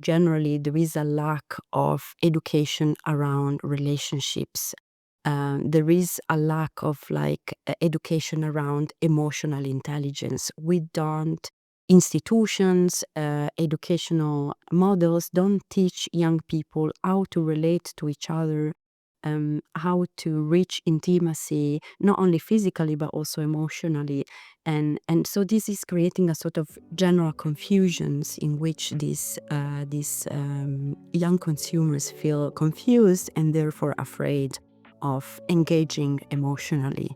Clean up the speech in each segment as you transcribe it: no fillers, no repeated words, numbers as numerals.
generally there is a lack of education around relationships. There is a lack of education around emotional intelligence. Institutions, educational models don't teach young people how to relate to each other, how to reach intimacy, not only physically but also emotionally. And so this is creating a sort of general confusions in which these young consumers feel confused and therefore afraid of engaging emotionally.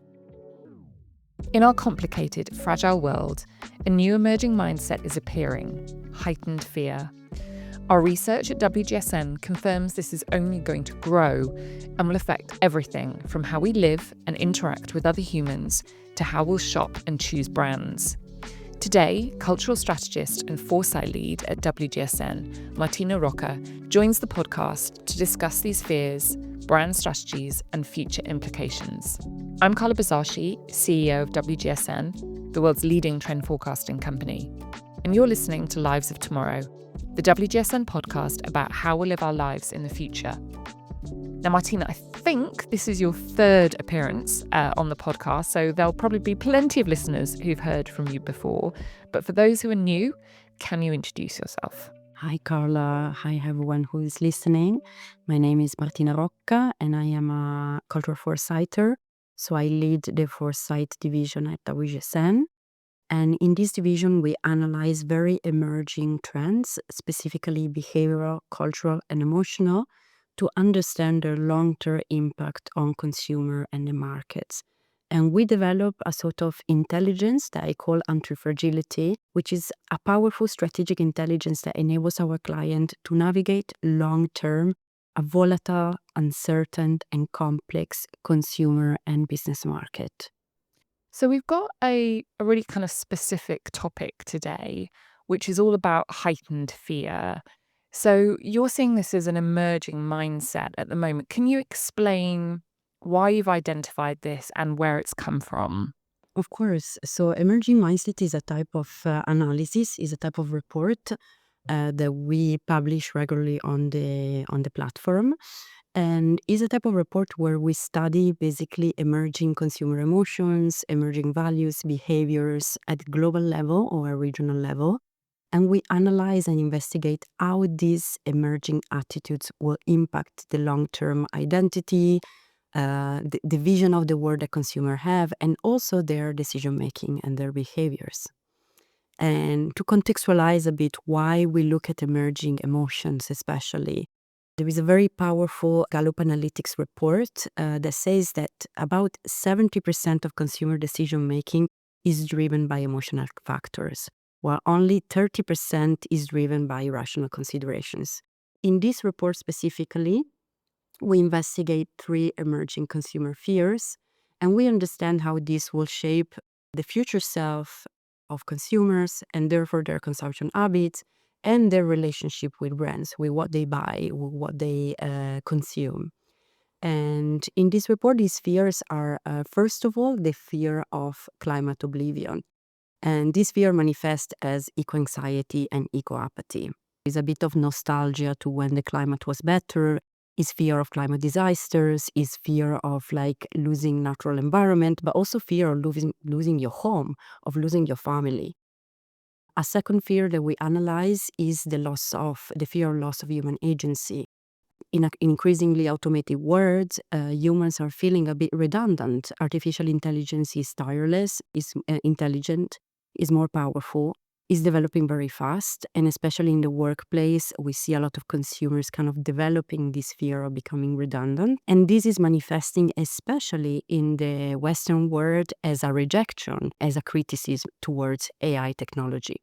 In our complicated, fragile world, a new emerging mindset is appearing: heightened fear. Our research at WGSN confirms this is only going to grow and will affect everything from how we live and interact with other humans to how we'll shop and choose brands. Today, cultural strategist and Foresight lead at WGSN, Martina Rocca, joins the podcast to discuss these fears, brand strategies, and future implications. I'm Carla Buzasi, CEO of WGSN, the world's leading trend forecasting company. And you're listening to Lives of Tomorrow, the WGSN podcast about how we'll live our lives in the future. Now, Martina, I think this is your third appearance on the podcast, so there'll probably be plenty of listeners who've heard from you before. But for those who are new, can you introduce yourself? Hi, Carla. Hi, everyone who is listening. My name is Martina Rocca, and I am a cultural foresighter. So I lead the Foresight division at WGSN. And in this division, we analyze very emerging trends, specifically behavioral, cultural, and emotional, to understand their long-term impact on consumer and the markets. And we develop a sort of intelligence that I call anti-fragility, which is a powerful strategic intelligence that enables our client to navigate long-term a volatile, uncertain, and complex consumer and business market. So we've got a really kind of specific topic today, which is all about heightened fear. So you're seeing this as an emerging mindset at the moment. Can you explain why you've identified this and where it's come from? Of course. So emerging mindset is a type of analysis, is a type of report that we publish regularly on the platform. And is a type of report where we study basically emerging consumer emotions, emerging values, behaviors at global level or regional level. And we analyze and investigate how these emerging attitudes will impact the long-term identity, the vision of the world that consumers have, and also their decision-making and their behaviors. And to contextualize a bit why we look at emerging emotions especially, there is a very powerful Gallup Analytics report that says that about 70% of consumer decision-making is driven by emotional factors, while only 30% is driven by rational considerations. In this report specifically, we investigate 3 emerging consumer fears, and we understand how this will shape the future self of consumers and therefore their consumption habits and their relationship with brands, with what they buy, with what they consume. And in this report, these fears are, first of all, the fear of climate oblivion. And this fear manifests as eco-anxiety and eco-apathy. There's a bit of nostalgia to when the climate was better, is fear of climate disasters, is fear of losing natural environment, but also fear of losing your home, of losing your family. A second fear that we analyze is the fear of loss of human agency. In an increasingly automated world, humans are feeling a bit redundant. Artificial intelligence is tireless, is intelligent, is more powerful, is developing very fast. And especially in the workplace, we see a lot of consumers kind of developing this fear of becoming redundant. And this is manifesting especially in the Western world as a rejection, as a criticism towards AI technology.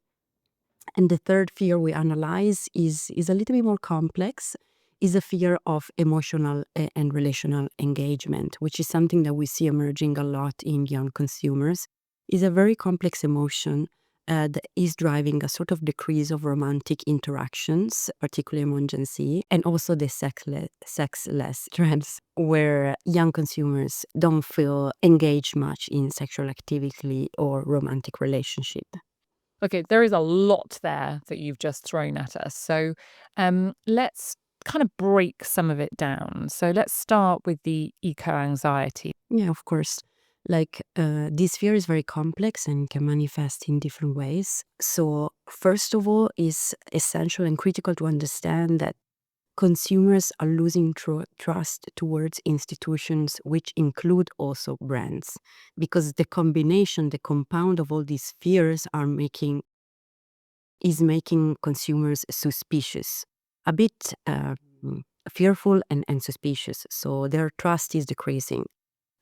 And the third fear we analyze is a little bit more complex, is a fear of emotional and relational engagement, which is something that we see emerging a lot in young consumers. Is a very complex emotion that is driving a sort of decrease of romantic interactions, particularly among Gen Z, and also the sexless trends, where young consumers don't feel engaged much in sexual activity or romantic relationship. Okay, there is a lot there that you've just thrown at us. So let's kind of break some of it down. So let's start with the eco-anxiety. Yeah, of course. Like, this fear is very complex and can manifest in different ways. So, first of all, is essential and critical to understand that consumers are losing trust towards institutions, which include also brands, because the combination, the compound of all these fears is making consumers suspicious, a bit fearful and suspicious. So their trust is decreasing.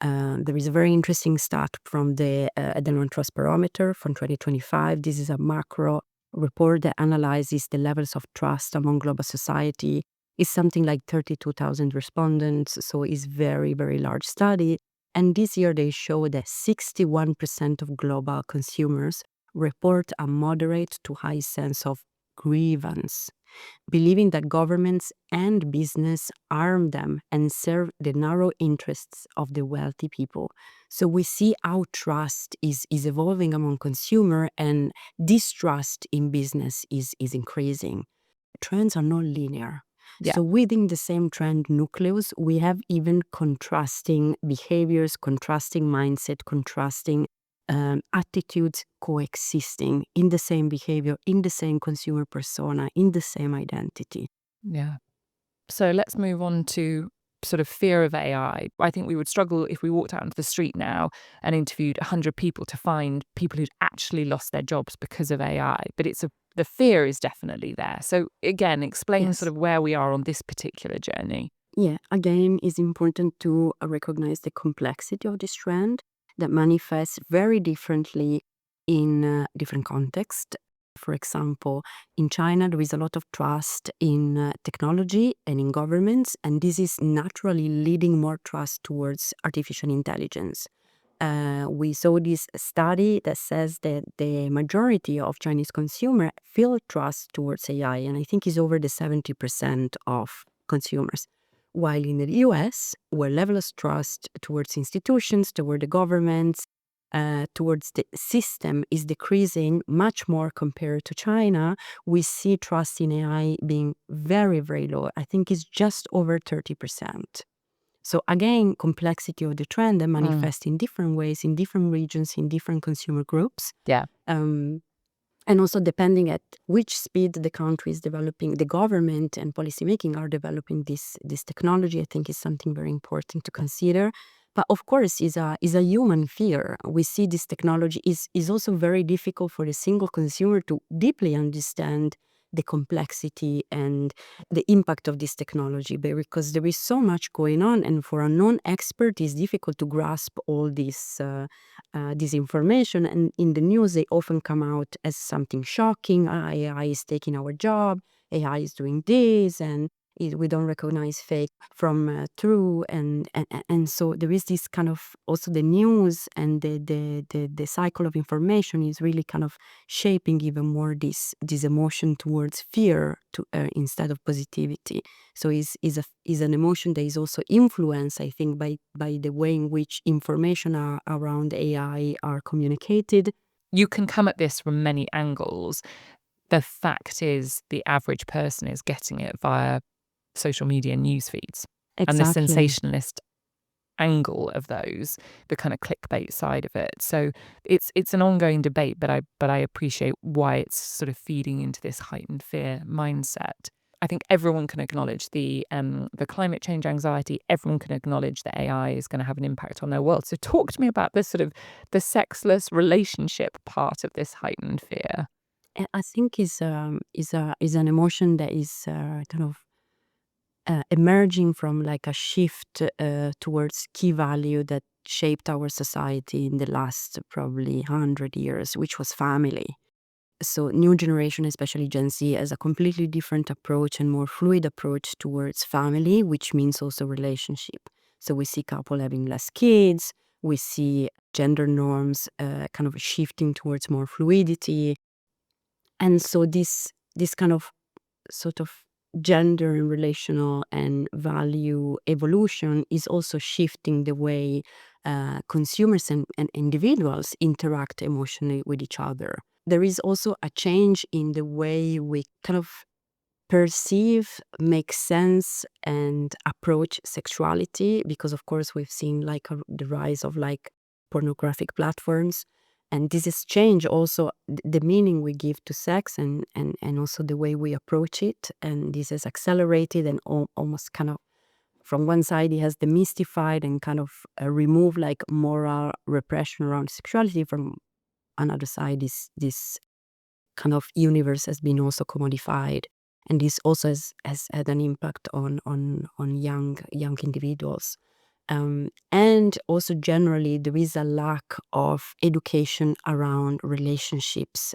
There is a very interesting stat from the Adrenaline Trust Barometer from 2025. This is a macro report that analyzes the levels of trust among global society. It's something like 32,000 respondents, so it's very, very large study. And this year they show that 61% of global consumers report a moderate to high sense of grievance, believing that governments and business arm them and serve the narrow interests of the wealthy people. So we see how trust is evolving among consumer, and distrust in business is increasing. Trends are not linear. Yeah. So within the same trend nucleus, we have even contrasting behaviors, contrasting mindset, contrasting attitudes coexisting in the same behavior, in the same consumer persona, in the same identity. Yeah. So let's move on to sort of fear of AI. I think we would struggle if we walked out into the street now and interviewed 100 people to find people who'd actually lost their jobs because of AI. But the fear is definitely there. So again, explain sort Yes. of where we are on this particular journey. Yeah, again, it's important to recognize the complexity of this trend that manifests very differently in different contexts. For example, in China, there is a lot of trust in technology and in governments, and this is naturally leading more trust towards artificial intelligence. We saw this study that says that the majority of Chinese consumer feel trust towards AI, and I think is over the 70% of consumers. While in the US, where level of trust towards institutions, toward the governments, towards the system is decreasing much more compared to China, we see trust in AI being very, very low. I think it's just over 30%. So again, complexity of the trend that manifests in different ways, in different regions, in different consumer groups. Yeah. And also depending at which speed the country is developing, the government and policymaking are developing this technology, I think is something very important to consider. But of course, is a human fear. We see this technology is also very difficult for the single consumer to deeply understand the complexity and the impact of this technology, because there is so much going on, and for a non-expert, it's difficult to grasp all this information. And in the news, they often come out as something shocking. AI is taking our job. AI is doing this, and we don't recognize fake from true. And so there is this kind of also the news and the cycle of information is really kind of shaping even more this emotion towards fear instead of positivity. So is an emotion that is also influenced, I think, by the way in which information around AI are communicated. You can come at this from many angles. The fact is, the average person is getting it via social media news feeds. And the Exactly. sensationalist angle of those, the kind of clickbait side of it. So it's an ongoing debate, but I appreciate why it's sort of feeding into this heightened fear mindset. I think everyone can acknowledge the climate change anxiety. Everyone can acknowledge that AI is going to have an impact on their world. So talk to me about this sort of the sexless relationship part of this heightened fear. I think is an emotion that is kind of emerging from like a shift towards key value that shaped our society in the last probably 100 years, which was family. So new generation, especially Gen Z, has a completely different approach and more fluid approach towards family, which means also relationship. So we see couple having less kids. We see gender norms kind of shifting towards more fluidity. And so this kind of sort of gender and relational and value evolution is also shifting the way consumers and individuals interact emotionally with each other. there is also a change in the way we kind of perceive, make sense, and approach sexuality, because of course we've seen like the rise of like pornographic platforms, and this has changed also the meaning we give to sex, and also the way we approach it, and this has accelerated and almost kind of from one side it has demystified and kind of removed like moral repression around sexuality. From another side, this kind of universe has been also commodified, and this also has had an impact on young individuals. And also generally there is a lack of education around relationships.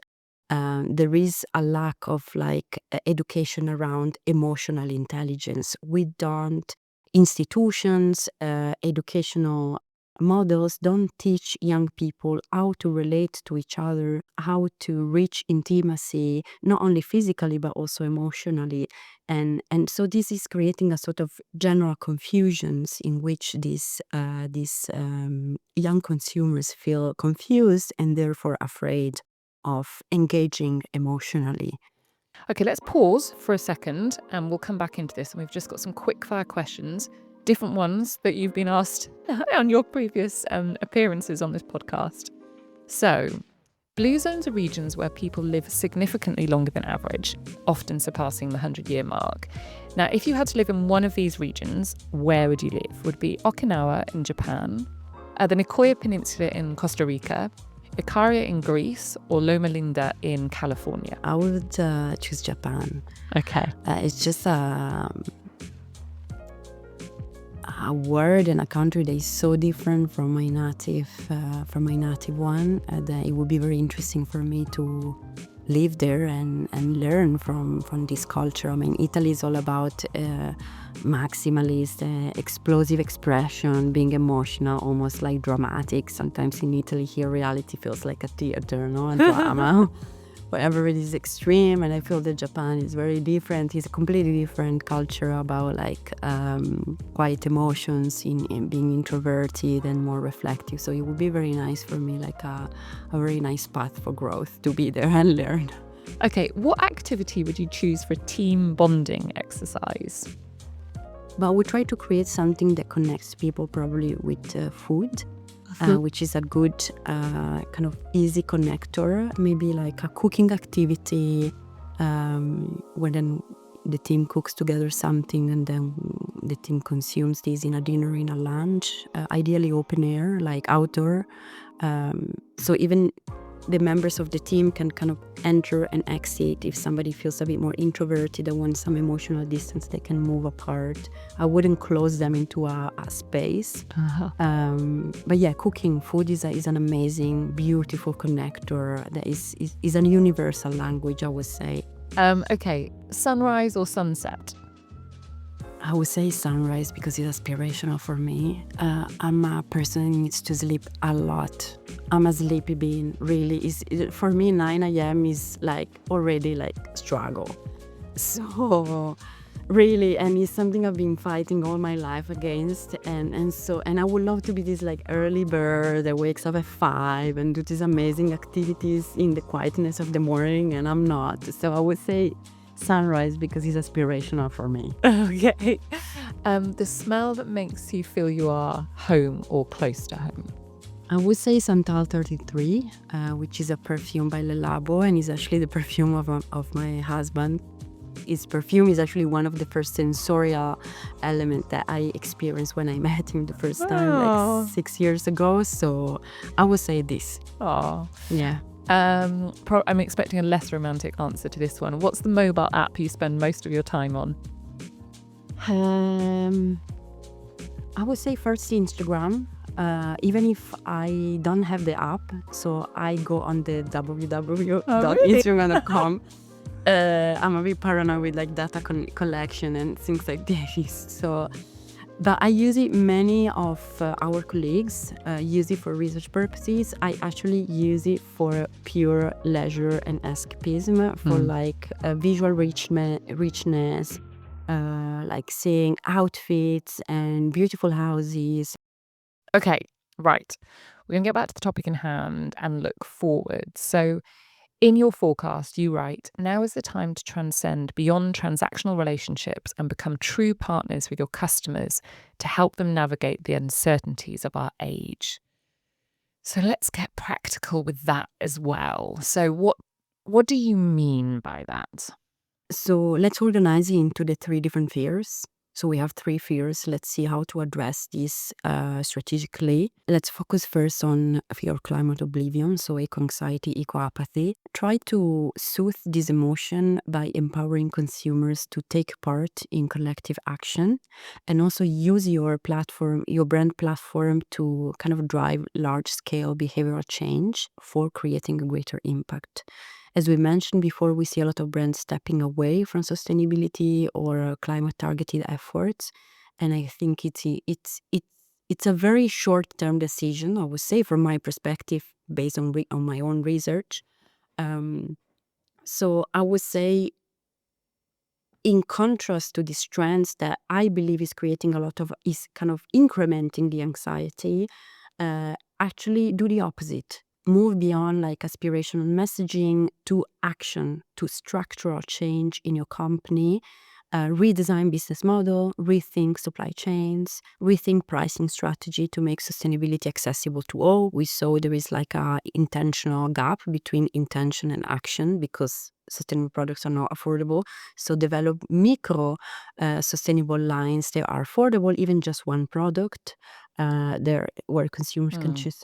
There is a lack of like education around emotional intelligence. We don't, institutions, educational models don't teach young people how to relate to each other, how to reach intimacy, not only physically but also emotionally. And so this is creating a sort of general confusions in which these young consumers feel confused and therefore afraid of engaging emotionally. Okay, let's pause for a second and we'll come back into this. And we've just got some quick fire questions, different ones that you've been asked on your previous appearances on this podcast. So, blue zones are regions where people live significantly longer than average, often surpassing the 100-year mark. Now, if you had to live in one of these regions, where would you live? Would it be Okinawa in Japan, the Nicoya Peninsula in Costa Rica, Ikaria in Greece, or Loma Linda in California? I would choose Japan. Okay. It's just a word and a country that is so different from my native one, that it would be very interesting for me to live there and learn from this culture. I mean, Italy is all about maximalist, explosive expression, being emotional, almost like dramatic. Sometimes in Italy here reality feels like a theater, no, and drama. Wherever it is extreme, and I feel that Japan is very different. It's a completely different culture about like quiet emotions, in being introverted and more reflective. So it would be very nice for me, like a very nice path for growth to be there and learn. Okay, what activity would you choose for team bonding exercise? But we try to create something that connects people, probably with food. Which is a good kind of easy connector. Maybe like a cooking activity, where then the team cooks together something and then the team consumes this in a dinner, in a lunch, ideally open air, like outdoor. So even the members of the team can kind of enter and exit. If somebody feels a bit more introverted and wants some emotional distance, they can move apart. I wouldn't close them into a space. But yeah, cooking food is an amazing, beautiful connector that is a universal language, I would say. Okay, sunrise or sunset? I would say sunrise because it's aspirational for me. I'm a person who needs to sleep a lot. I'm a sleepy being, really. For me, 9 a.m. is like already like struggle. So really, and it's something I've been fighting all my life against. And I would love to be this like early bird that wakes up at 5 and do these amazing activities in the quietness of the morning, and I'm not. So I would say sunrise because it's aspirational for me. Okay. The smell that makes you feel you are home or close to home? I would say Santal 33, which is a perfume by Le Labo, and is actually the perfume of my husband. His perfume is actually one of the first sensorial elements that I experienced when I met him the first time, like 6 years ago. So I would say this. Oh, yeah. I'm expecting a less romantic answer to this one. What's the mobile app you spend most of your time on? I would say first Instagram, even if I don't have the app. So I go on the www.instagram.com. I'm a bit paranoid with like data collection and things like this. So, but I use it. Many of our colleagues use it for research purposes. I actually use it for pure leisure and escapism, for like visual richness, like seeing outfits and beautiful houses. Okay, right. We're going to get back to the topic in hand and look forward. So, In your forecast, you write, now is the time to transcend beyond transactional relationships and become true partners with your customers to help them navigate the uncertainties of our age. So let's get practical with that as well. So what do you mean by that? So let's organize it into the three different fears. So we have three fears. Let's see how to address these strategically. Let's focus first on fear of climate oblivion, so eco-anxiety, eco-apathy. Try to soothe this emotion by empowering consumers to take part in collective action, and also use your platform, your brand platform, to kind of drive large-scale behavioral change for creating a greater impact. As we mentioned before, we see a lot of brands stepping away from sustainability or climate targeted efforts, and I think it's a very short term decision, I would say, from my perspective, based on my own research. So I would say, in contrast to these trends that I believe is kind of incrementing the anxiety, actually do the opposite. Move beyond like aspirational messaging to action, to structural change in your company. Redesign business model, rethink supply chains, rethink pricing strategy to make sustainability accessible to all. We saw there is like a intentional gap between intention and action because sustainable products are not affordable. So develop micro sustainable lines that are affordable, even just one product there where consumers can choose.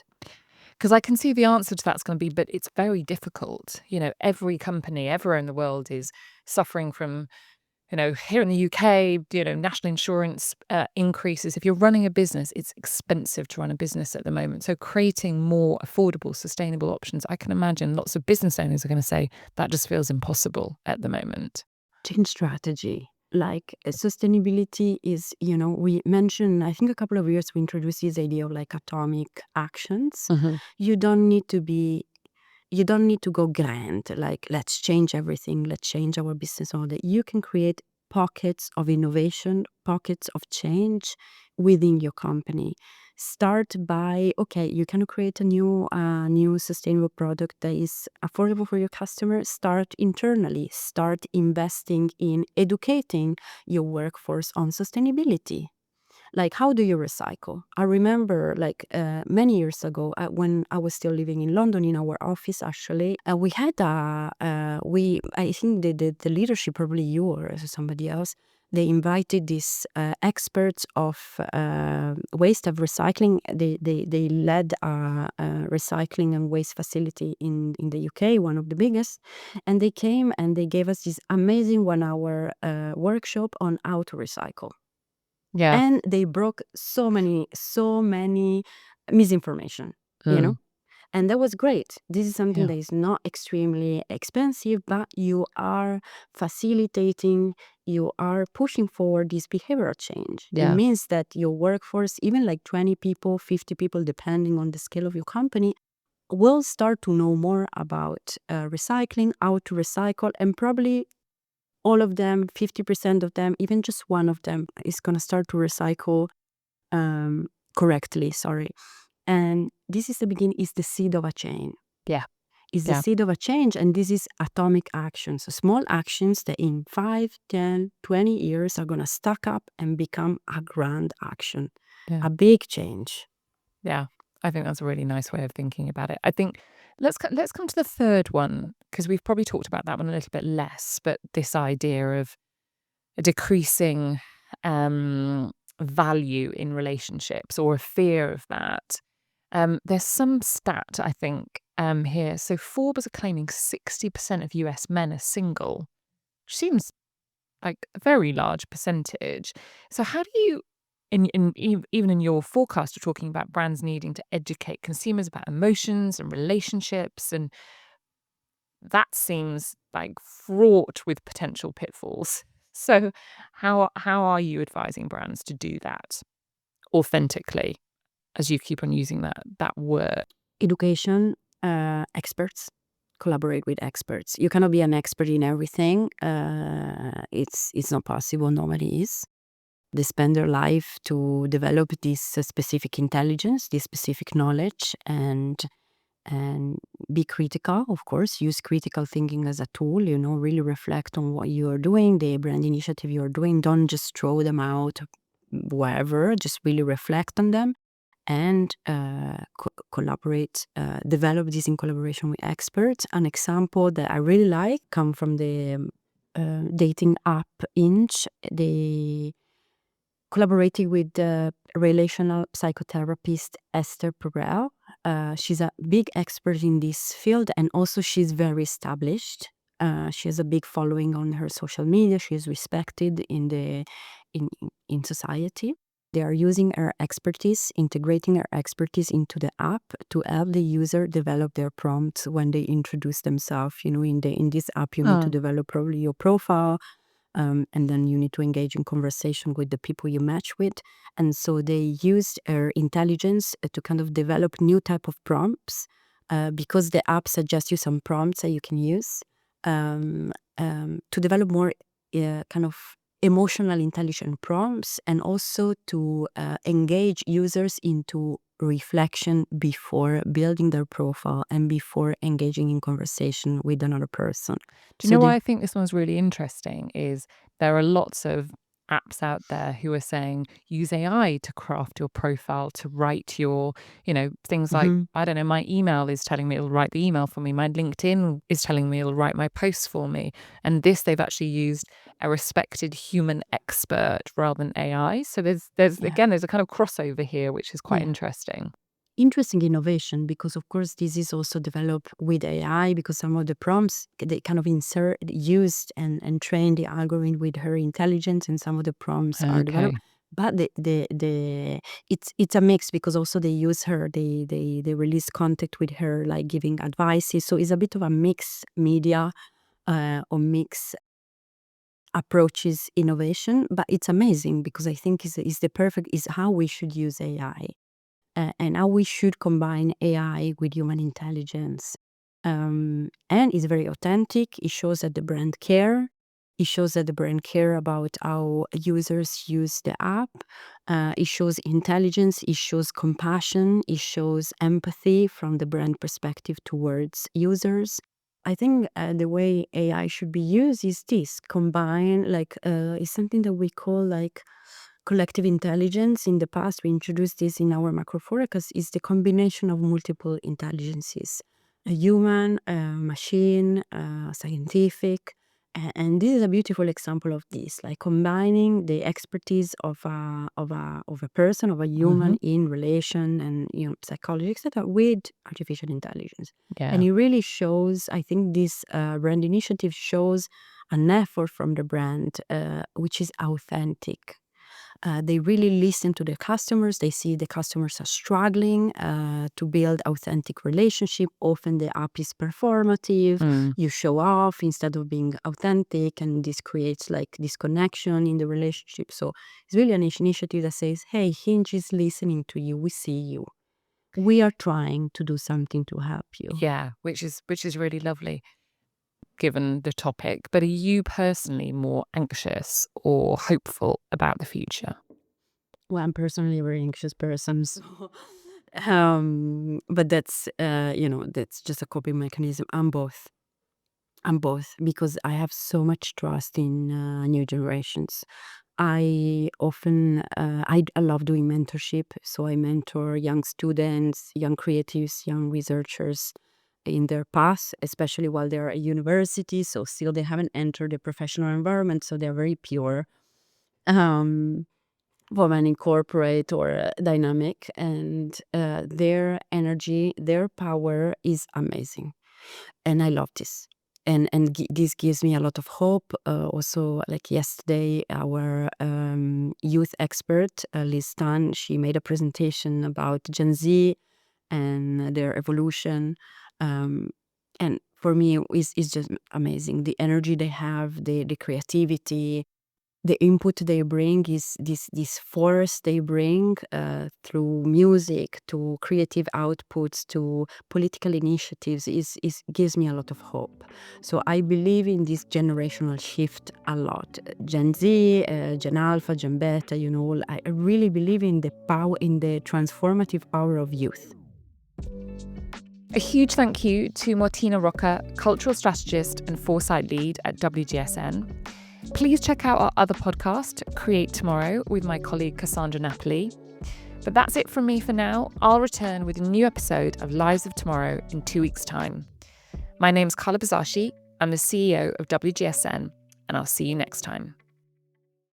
Because I can see the answer to that's going to be, but it's very difficult. Every company everywhere in the world is suffering from, here in the UK, national insurance increases. If you're running a business, it's expensive to run a business at the moment. So creating more affordable, sustainable options, I can imagine lots of business owners are going to say that just feels impossible at the moment. Change strategy. Like sustainability is, we mentioned, I think a couple of years we introduced this idea of like atomic actions. You don't need to go grand, like let's change everything, let's change our business model. You can create pockets of innovation, pockets of change within your company. Start by, okay, you can create a new sustainable product that is affordable for your customers. Start internally. Start investing in educating your workforce on sustainability. Like, how do you recycle? I remember, like, many years ago, when I was still living in London, in our office, actually, we had I think the leadership, probably you or somebody else, they invited these experts of waste of recycling. They led a recycling and waste facility in the UK, one of the biggest, and they came and they gave us this amazing 1 hour workshop on how to recycle. Yeah. And they broke so many misinformation, and that was great. This is something that is not extremely expensive, but you are facilitating, you are pushing forward this behavioral change. It means that your workforce, even like 20 people, 50 people, depending on the scale of your company, will start to know more about recycling, how to recycle, and probably all of them, 50% of them, even just one of them is going to start to recycle correctly, sorry. And this is is the seed of a chain. Yeah. It's the seed of a change, and this is atomic actions. So small actions that in 5, 10, 20 years are going to stack up and become a grand action, a big change. Yeah, I think that's a really nice way of thinking about it. I think let's come to the third one, because we've probably talked about that one a little bit less, but this idea of a decreasing value in relationships, or a fear of that. There's some stat, I think, here. So Forbes are claiming 60% of US men are single, which seems like a very large percentage. So how do you, even in your forecast, you're talking about brands needing to educate consumers about emotions and relationships, and that seems like fraught with potential pitfalls. So how are you advising brands to do that authentically, as you keep on using that word? Education, experts, collaborate with experts. You cannot be an expert in everything. It's not possible. Nobody is. They spend their life to develop this specific intelligence, this specific knowledge, and and be critical, of course. Use critical thinking as a tool, really reflect on what you are doing, the brand initiative you are doing. Don't just throw them out wherever, just really reflect on them and collaborate, develop this in collaboration with experts. An example that I really like come from the dating app Inch. They collaborated with the relational psychotherapist Esther Perel. She's a big expert in this field, and also she's very established. She has a big following on her social media. She is respected in society. They are using her expertise, integrating her expertise into the app to help the user develop their prompts when they introduce themselves. In this app, you need to develop probably your profile, and then you need to engage in conversation with the people you match with. And so they used her intelligence to kind of develop new type of prompts, because the app suggests you some prompts that you can use, to develop more kind of emotional intelligent prompts, and also to engage users into reflection before building their profile and before engaging in conversation with another person. Do you know why I think this one's really interesting is there are lots of apps out there who are saying use AI to craft your profile, to write your, things like, I don't know, my email is telling me it'll write the email for me. My LinkedIn is telling me it'll write my posts for me. And this, they've actually used a respected human expert rather than AI. So there's again, there's a kind of crossover here, which is quite interesting. Interesting innovation, because of course this is also developed with AI, because some of the prompts they kind of used and train the algorithm with her intelligence, and some of the prompts are developed. But it's a mix, because also they use her, they release content with her, like giving advices. So it's a bit of a mixed media, or mix approaches innovation. But it's amazing, because I think is how we should use AI. And how we should combine AI with human intelligence. And it's very authentic. It shows that the brand care. It shows that the brand care about how users use the app. It shows intelligence. It shows compassion. It shows empathy from the brand perspective towards users. I think the way AI should be used is this combine, is something that we call collective intelligence. In the past, we introduced this in our macro forecast. Is the combination of multiple intelligences: a human, a machine, scientific. And this is a beautiful example of this, like combining the expertise of a person, of a human in relation and psychology, etc., with artificial intelligence. And it really shows, I think this brand initiative shows an effort from the brand, which is authentic. They really listen to the customers. They see the customers are struggling to build authentic relationship. Often the app is performative. You show off instead of being authentic, and this creates like disconnection in the relationship. So it's really an initiative that says, hey, Hinge is listening to you. We see you. We are trying to do something to help you. Yeah, which is really lovely given the topic. But are you personally more anxious or hopeful about the future? Well, I'm personally a very anxious person, so but that's that's just a coping mechanism. I'm both. Because I have so much trust in new generations. I often I love doing mentorship, so I mentor young students, young creatives, young researchers in their path, especially while they're at university. So still they haven't entered the professional environment, so they're very pure. Woman in corporate or dynamic, and their energy, their power is amazing, and I love this. And this gives me a lot of hope. Also, like yesterday, our youth expert, Liz Tan, she made a presentation about Gen Z and their evolution. And for me, it's just amazing. The energy they have, the creativity, the input they bring is this force they bring through music, to creative outputs, to political initiatives, is gives me a lot of hope. So I believe in this generational shift a lot. Gen Z, Gen Alpha, Gen Beta, I really believe in the power, in the transformative power of youth. A huge thank you to Martina Rocca, cultural strategist and Foresight lead at WGSN. Please check out our other podcast, Create Tomorrow, with my colleague Cassandra Napoli. But that's it from me for now. I'll return with a new episode of Lives of Tomorrow in 2 weeks' time. My name's Carla Buzasi. I'm the CEO of WGSN, and I'll see you next time.